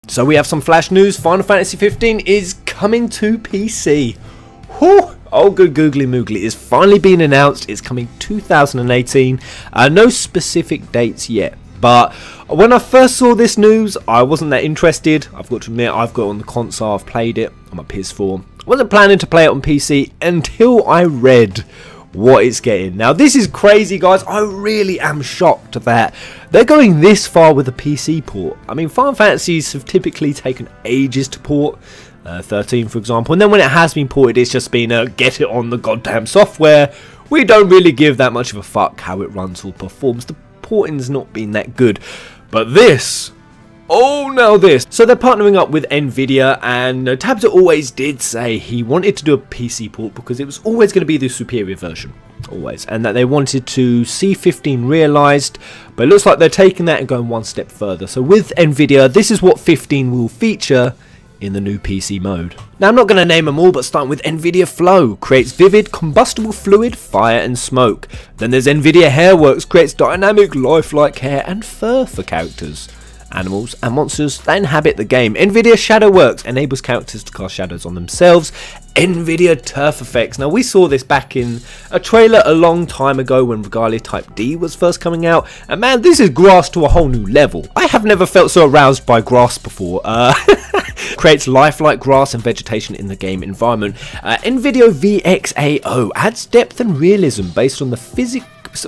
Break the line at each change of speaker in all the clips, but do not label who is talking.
So we have some flash news. Final Fantasy 15 is coming to PC. Whew. Oh, good googly moogly. It's finally been announced. It's coming 2018. No specific dates yet. But when I first saw this news, I wasn't that interested. I've got to admit, I've got it on the console. I've played it on my PS4. I wasn't planning to play it on PC until I read what it's getting. Now, this is crazy, guys. I really am shocked that they're going this far with a PC port. I mean, Final Fantasies have typically taken ages to port. 13, for example, and then when it has been ported, it's just been get it on the goddamn software. We don't really give that much of a fuck how it runs or performs. The porting's not been that good, but this, oh now this. So they're partnering up with Nvidia, and Tabza always did say he wanted to do a PC port because it was always going to be the superior version, always, and that they wanted to see 15 realized, but it looks like they're taking that and going one step further. So with Nvidia, this is what 15 will feature in the new PC mode. Now, I'm not going to name them all, but starting with Nvidia Flow, creates vivid combustible fluid, fire and smoke. Then there's Nvidia Hairworks, creates dynamic lifelike hair and fur for characters, animals and monsters that inhabit the game. Nvidia Shadowworks enables characters to cast shadows on themselves. Nvidia Turf Effects. Now, we saw this back in a trailer a long time ago when Regalia Type D was first coming out, and man, this is grass to a whole new level. I have never felt so aroused by grass before. Creates lifelike grass and vegetation in the game environment. Nvidia VXAO adds depth and realism based on the physics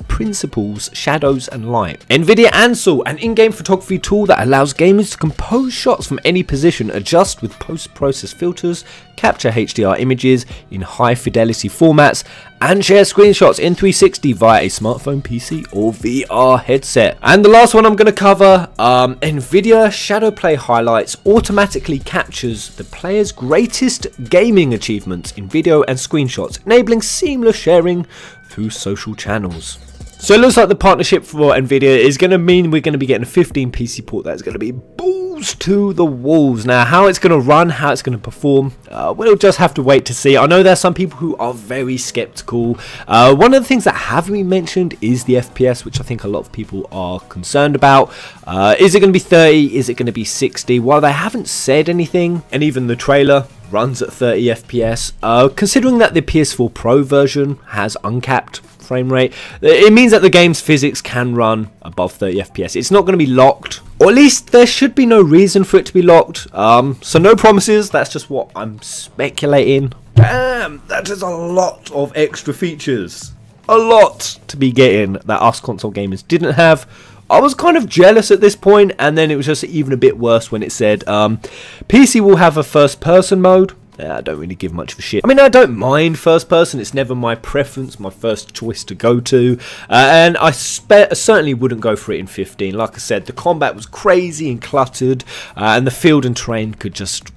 principles, shadows and light. Nvidia Ansel, an in-game photography tool that allows gamers to compose shots from any position, adjust with post-process filters, capture HDR images in high fidelity formats, and share screenshots in 360 via a smartphone, PC or VR headset. And the last one I'm going to cover, Nvidia Shadowplay Highlights automatically captures the player's greatest gaming achievements in video and screenshots, enabling seamless sharing through social channels. So it looks like the partnership for Nvidia is going to mean we're going to be getting a 15 PC port that's going to be balls to the walls. Now, how it's going to run, how it's going to perform, we'll just have to wait to see. I know there are some people who are very skeptical. One of the things that have been mentioned is the FPS, which I think a lot of people are concerned about. Is it going to be 30? Is it going to be 60? While they haven't said anything, and even the trailer runs at 30 FPS, considering that the PS4 Pro version has uncapped frame rate, it means that the game's physics can run above 30 FPS. It's not going to be locked, or at least there should be no reason for it to be locked. So no promises, that's just what I'm speculating. Damn, that is a lot of extra features. A lot to be getting that us console gamers didn't have. I was kind of jealous at this point, and then it was just even a bit worse when it said PC will have a first person mode. I don't really give much of a shit. I mean, I don't mind first person, it's never my preference, my first choice to go to, and I certainly wouldn't go for it in 15. Like I said, the combat was crazy and cluttered, and the field and terrain could just,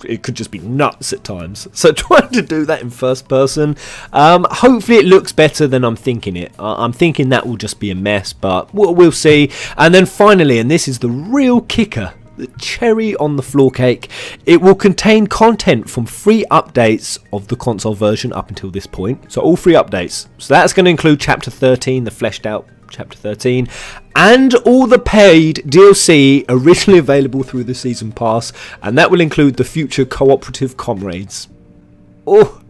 it could just be nuts at times. So trying to do that in first person, hopefully it looks better than I'm thinking it. I'm thinking that will just be a mess, but we'll see. And then finally, and this is the real kicker, the cherry on the floor cake, it will contain content from free updates of the console version up until this point. So all free updates. So that's going to include Chapter 13, the fleshed out Chapter 13, and all the paid DLC originally available through the Season Pass, and that will include the future cooperative comrades. Oh.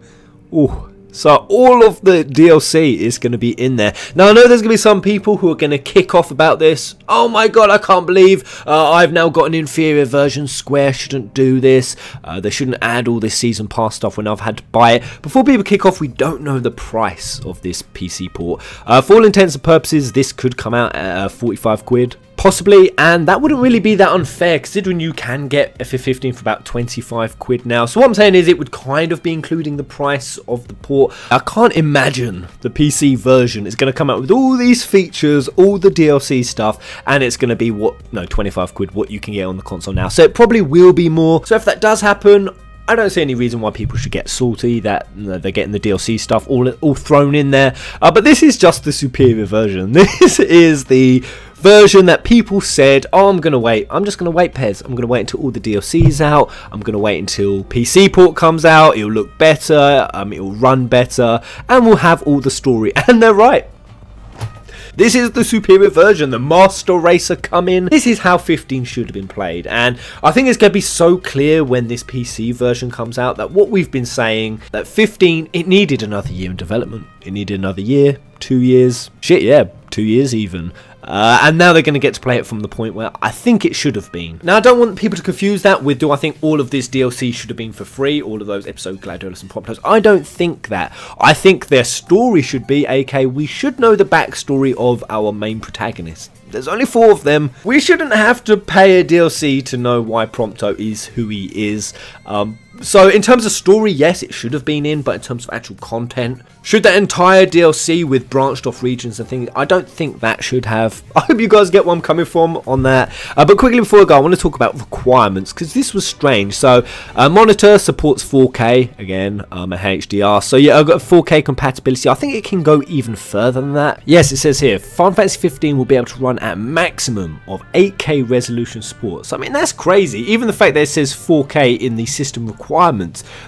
So all of the DLC is going to be in there. Now, I know there's going to be some people who are going to kick off about this. Oh my god, I can't believe I've now got an inferior version. Square shouldn't do this. They shouldn't add all this Season Pass stuff when I've had to buy it. Before people kick off, we don't know the price of this PC port. For all intents and purposes, this could come out at 45 quid. Possibly, and that wouldn't really be that unfair considering you can get FF15 for about 25 quid now. So what I'm saying is it would kind of be including the price of the port. I can't imagine the PC version is going to come out with all these features, all the DLC stuff, and it's going to be 25 quid what you can get on the console now. So it probably will be more. So if that does happen, I don't see any reason why people should get salty that they're getting the DLC stuff all thrown in there. But this is just the superior version. This is the version that people said, oh, I'm going to wait. I'm just going to wait, Pez. I'm going to wait until all the DLC's out. I'm going to wait until PC port comes out. It'll look better. It'll run better. And we'll have all the story. And they're right. This is the superior version, the Master Racer coming. This is how 15 should have been played, and I think it's going to be so clear when this PC version comes out that what we've been saying, that 15, it needed another year in development. It needed another year, 2 years, shit yeah, 2 years even. And now they're going to get to play it from the point where I think it should have been. Now, I don't want people to confuse that with, do I think all of this DLC should have been for free? All of those episode Gladiolus and Poplos? I don't think that. I think their story should be, aka, we should know the backstory of our main protagonist. There's only 4 of them. We shouldn't have to pay a DLC to know why Prompto is who he is. So in terms of story, yes, it should have been in, but in terms of actual content, should that entire DLC with branched off regions and things, I don't think that should have. I hope you guys get where I'm coming from on that. But quickly before I go, I want to talk about requirements, because this was strange. So monitor supports 4K, again, and HDR. So yeah, I've got 4K compatibility. I think it can go even further than that. Yes, it says here, Final Fantasy 15 will be able to run at a maximum of 8K resolution support. So I mean, that's crazy. Even the fact that it says 4K in the system requirements,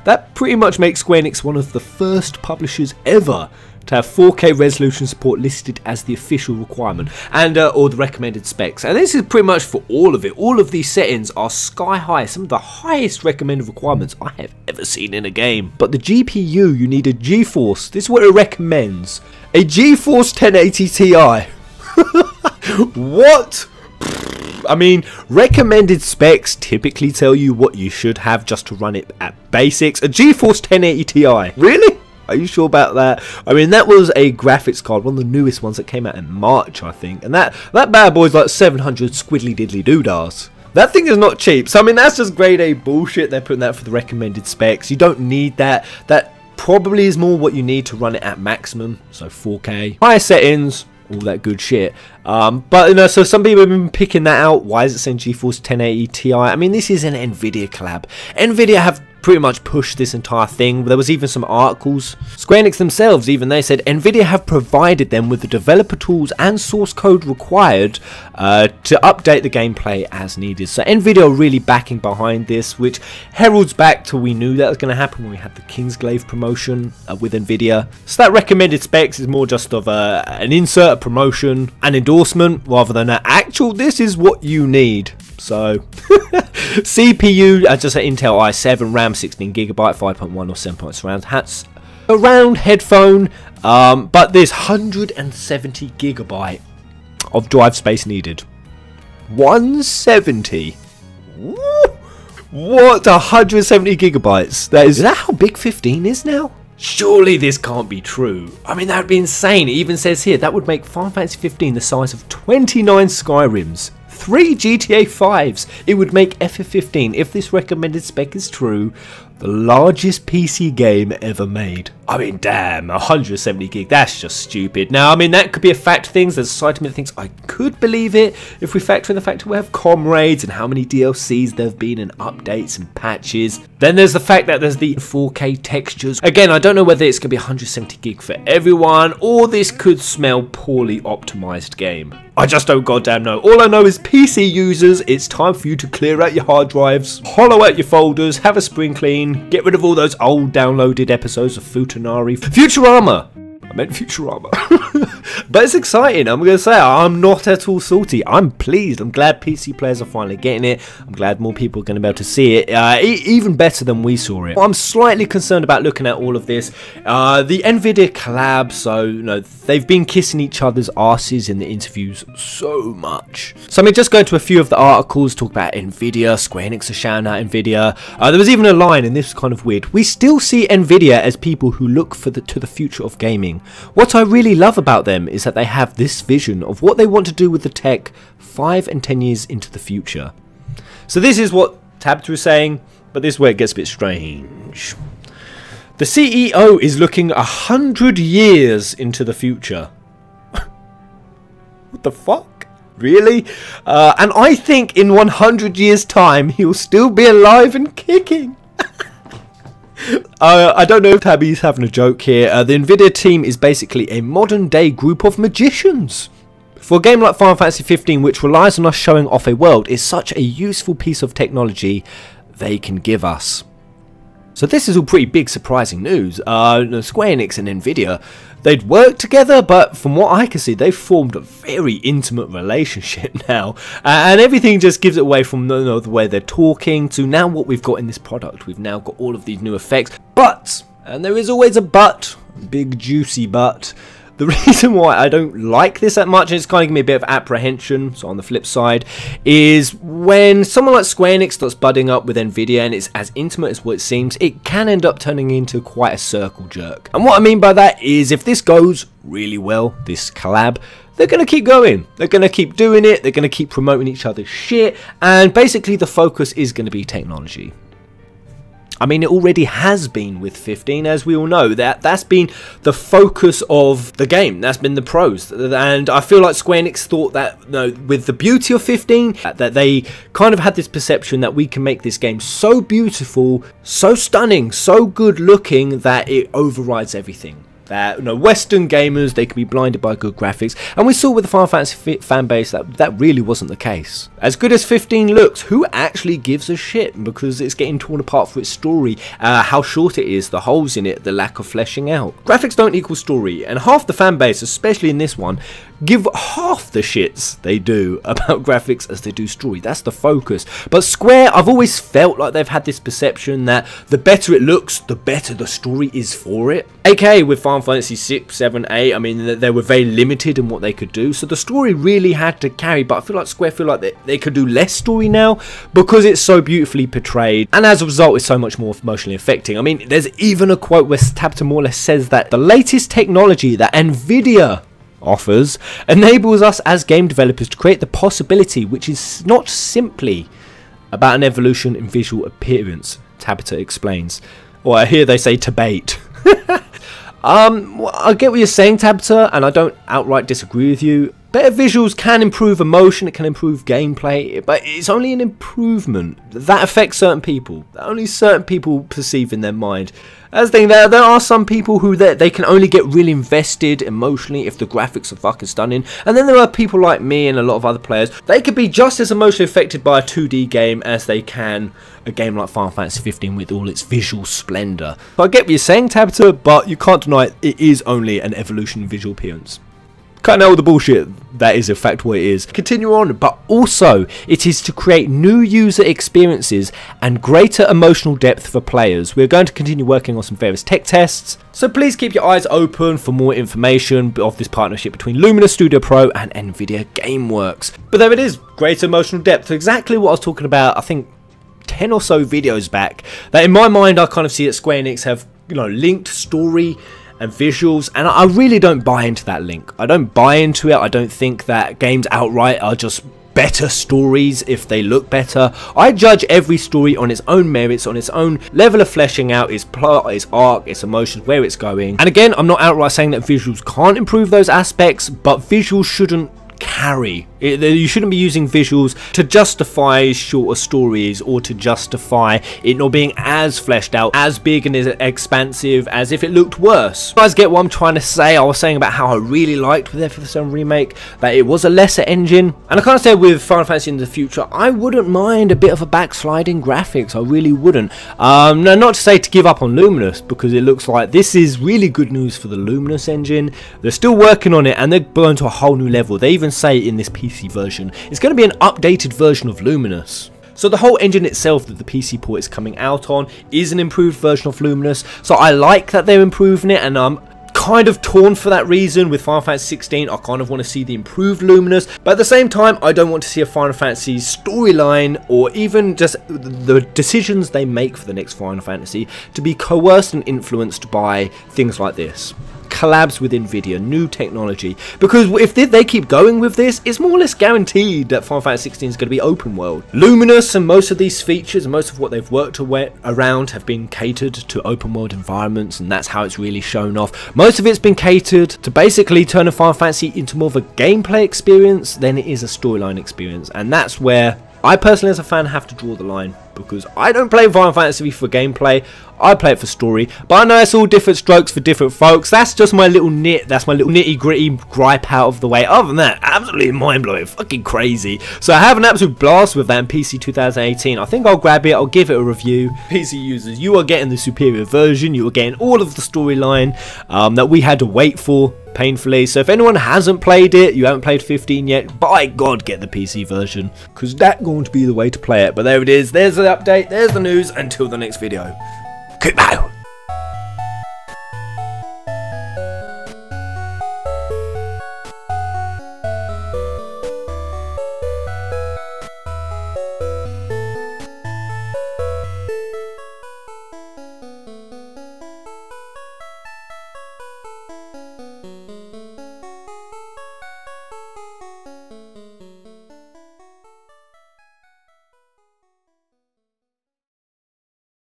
that pretty much makes Square Enix one of the first publishers ever to have 4K resolution support listed as the official requirement, and or the recommended specs. And this is pretty much for all of it. All of these settings are sky high, some of the highest recommended requirements I have ever seen in a game. But the GPU, you need a GeForce, this is what it recommends, a GeForce 1080 Ti. What? I mean, recommended specs typically tell you what you should have just to run it at basics. A GeForce 1080 Ti. Really? Are you sure about that? I mean, that was a graphics card, one of the newest ones that came out in March, I think. And that bad boy's like 700 squiddly diddly doodahs. That thing is not cheap. So, I mean, that's just grade A bullshit. They're putting that for the recommended specs. You don't need that. That probably is more what you need to run it at maximum. So, 4K. Higher settings. All that good shit. But you know, so some people have been picking that out. Why is it saying GeForce 1080 Ti? I mean, this is an Nvidia collab. Nvidia have pretty much pushed this entire thing. There was even some articles. Square Enix themselves, even they said Nvidia have provided them with the developer tools and source code required to update the gameplay as needed. So Nvidia are really backing behind this, which heralds back to we knew that was going to happen when we had the Kingsglaive promotion with Nvidia. So that recommended specs is more just of an insert, a promotion, an endorsement, rather than an actual, this is what you need. So CPU, just an Intel i7, RAM 16GB, 5.1 or 7.1 surround. That's a round headphone, but there's 170GB of drive space needed. 170. Woo! What? 170GB? Is that how big 15 is now? Surely this can't be true. I mean, that would be insane. It even says here that would make Final Fantasy 15 the size of 29 Skyrims. 3 GTA 5s. It would make FF15, if this recommended spec is true, the largest PC game ever made. I mean, damn, 170 gig, that's just stupid. Now, I mean, that could be a fact of things. There's a side of me that thinks I could believe it if we factor in the fact that we have comrades and how many DLCs there have been and updates and patches. Then there's the fact that there's the 4K textures. Again, I don't know whether it's going to be 170 gig for everyone, or this could smell poorly optimized game. I just don't goddamn know. All I know is PC users, it's time for you to clear out your hard drives, hollow out your folders, have a spring clean, get rid of all those old downloaded episodes of Futurama. I meant Futurama. But it's exciting. I'm going to say I'm not at all salty. I'm pleased. I'm glad PC players are finally getting it. I'm glad more people are going to be able to see it. Even better than we saw it. I'm slightly concerned about looking at all of this. The Nvidia collab, so you know, they've been kissing each other's asses in the interviews so much. So I mean, just going to a few of the articles, talk about Nvidia, Square Enix are shouting out Nvidia. There was even a line, and this is kind of weird. We still see Nvidia as people who look to the future of gaming. What I really love about them is that they have this vision of what they want to do with the tech 5 and 10 years into the future. So this is what Tabitha is saying, but this is where it gets a bit strange. The CEO is looking 100 years into the future. What the fuck? Really? And I think in 100 years time he'll still be alive and kicking. I don't know if Tabby's having a joke here. The Nvidia team is basically a modern day group of magicians. For a game like Final Fantasy 15, which relies on us showing off a world, is such a useful piece of technology they can give us. So this is all pretty big surprising news. Square Enix and Nvidia, they'd worked together, but from what I can see, they've formed a very intimate relationship now. And everything just gives it away from the way they're talking to now what we've got in this product. We've now got all of these new effects. But, and there is always a but, big juicy but, the reason why I don't like this that much, and it's kind of giving me a bit of apprehension, so on the flip side, is when someone like Square Enix starts budding up with Nvidia and it's as intimate as what it seems, it can end up turning into quite a circle jerk. And what I mean by that is if this goes really well, this collab, they're going to keep going. They're going to keep doing it. They're going to keep promoting each other's shit. And basically the focus is going to be technology. I mean, it already has been with 15, as we all know. That's been the focus of the game. That's been the pros. And I feel like Square Enix thought that, with the beauty of 15, that they kind of had this perception that we can make this game so beautiful, so stunning, so good looking that it overrides everything. That Western gamers, they can be blinded by good graphics, and we saw with the Final Fantasy fan base that really wasn't the case. As good as 15 looks, who actually gives a shit? Because it's getting torn apart for its story, how short it is, the holes in it, the lack of fleshing out. Graphics don't equal story, and half the fan base, especially in this one, give half the shits they do about graphics as they do story. That's the focus. But Square, I've always felt like they've had this perception that the better it looks, the better the story is for it. AKA with Final Fantasy 6, 7, 8, I mean, they were very limited in what they could do, so the story really had to carry, but I feel like Square feel like they could do less story now because it's so beautifully portrayed, and as a result it's so much more emotionally affecting. I mean, there's even a quote where Tabata more or less says that the latest technology that Nvidia offers enables us as game developers to create the possibility which is not simply about an evolution in visual appearance, Tabata explains. Or I hear they say debate. I get what you're saying, Tabata, and I don't outright disagree with you. Better visuals can improve emotion, it can improve gameplay, but it's only an improvement. That affects certain people. That only certain people perceive in their mind. As thing, there are some people who they can only get really invested emotionally if the graphics are fucking stunning, and then there are people like me and a lot of other players, they could be just as emotionally affected by a 2D game as they can a game like Final Fantasy 15 with all its visual splendour. But I get what you're saying, Tabata, but you can't deny it is only an evolution in visual appearance. Cutting out all the bullshit, that is in fact what it is. Continue on, but also it is to create new user experiences and greater emotional depth for players. We're going to continue working on some various tech tests, so please keep your eyes open for more information of this partnership between Luminous Studio Pro and Nvidia GameWorks. But there it is, greater emotional depth, exactly what I was talking about, I think 10 or so videos back, that in my mind I kind of see that Square Enix have, linked story and visuals, and I really don't buy into that link. I don't buy into it. I don't think that games outright are just better stories if they look better. I judge every story on its own merits, on its own level of fleshing out, its plot, its arc, its emotions, where it's going. And again, I'm not outright saying that visuals can't improve those aspects, but visuals shouldn't carry. You shouldn't be using visuals to justify shorter stories or to justify it not being as fleshed out, as big and as expansive as if it looked worse. You guys get what I'm trying to say? I was saying about how I really liked with FF7 Remake that it was a lesser engine, and I kind of said with Final Fantasy in the future I wouldn't mind a bit of a backslide in graphics. I really wouldn't. No, not to say to give up on Luminous, because it looks like this is really good news for the Luminous engine. They're still working on it and they're going to a whole new level. They even say in this PC version it's going to be an updated version of Luminous. So the whole engine itself that the PC port is coming out on is an improved version of Luminous. So I like that they're improving it, and I'm kind of torn for that reason. With Final Fantasy 16 I kind of want to see the improved Luminous, but at the same time I don't want to see a Final Fantasy storyline or even just the decisions they make for the next Final Fantasy to be coerced and influenced by things like this. Collabs with Nvidia, new technology, because if they keep going with this, it's more or less guaranteed that Final Fantasy 16 is going to be open world. Luminous and most of these features, most of what they've worked around have been catered to open world environments, and that's how it's really shown off. Most of it's been catered to basically turn a Final Fantasy into more of a gameplay experience than it is a storyline experience, and that's where I personally as a fan have to draw the line, because I don't play Final Fantasy for gameplay. I play it for story, but I know it's all different strokes for different folks. That's just my little nitty gritty gripe out of the way. Other than that, absolutely mind blowing, fucking crazy. So I have an absolute blast with that in PC 2018. I think I'll grab it, I'll give it a review. PC users, you are getting the superior version. You are getting all of the storyline that we had to wait for painfully. So if anyone hasn't played it, you haven't played 15 yet, by God, get the PC version, because that's going to be the way to play it. But there it is, there's the update, there's the news. Until the next video, goodbye.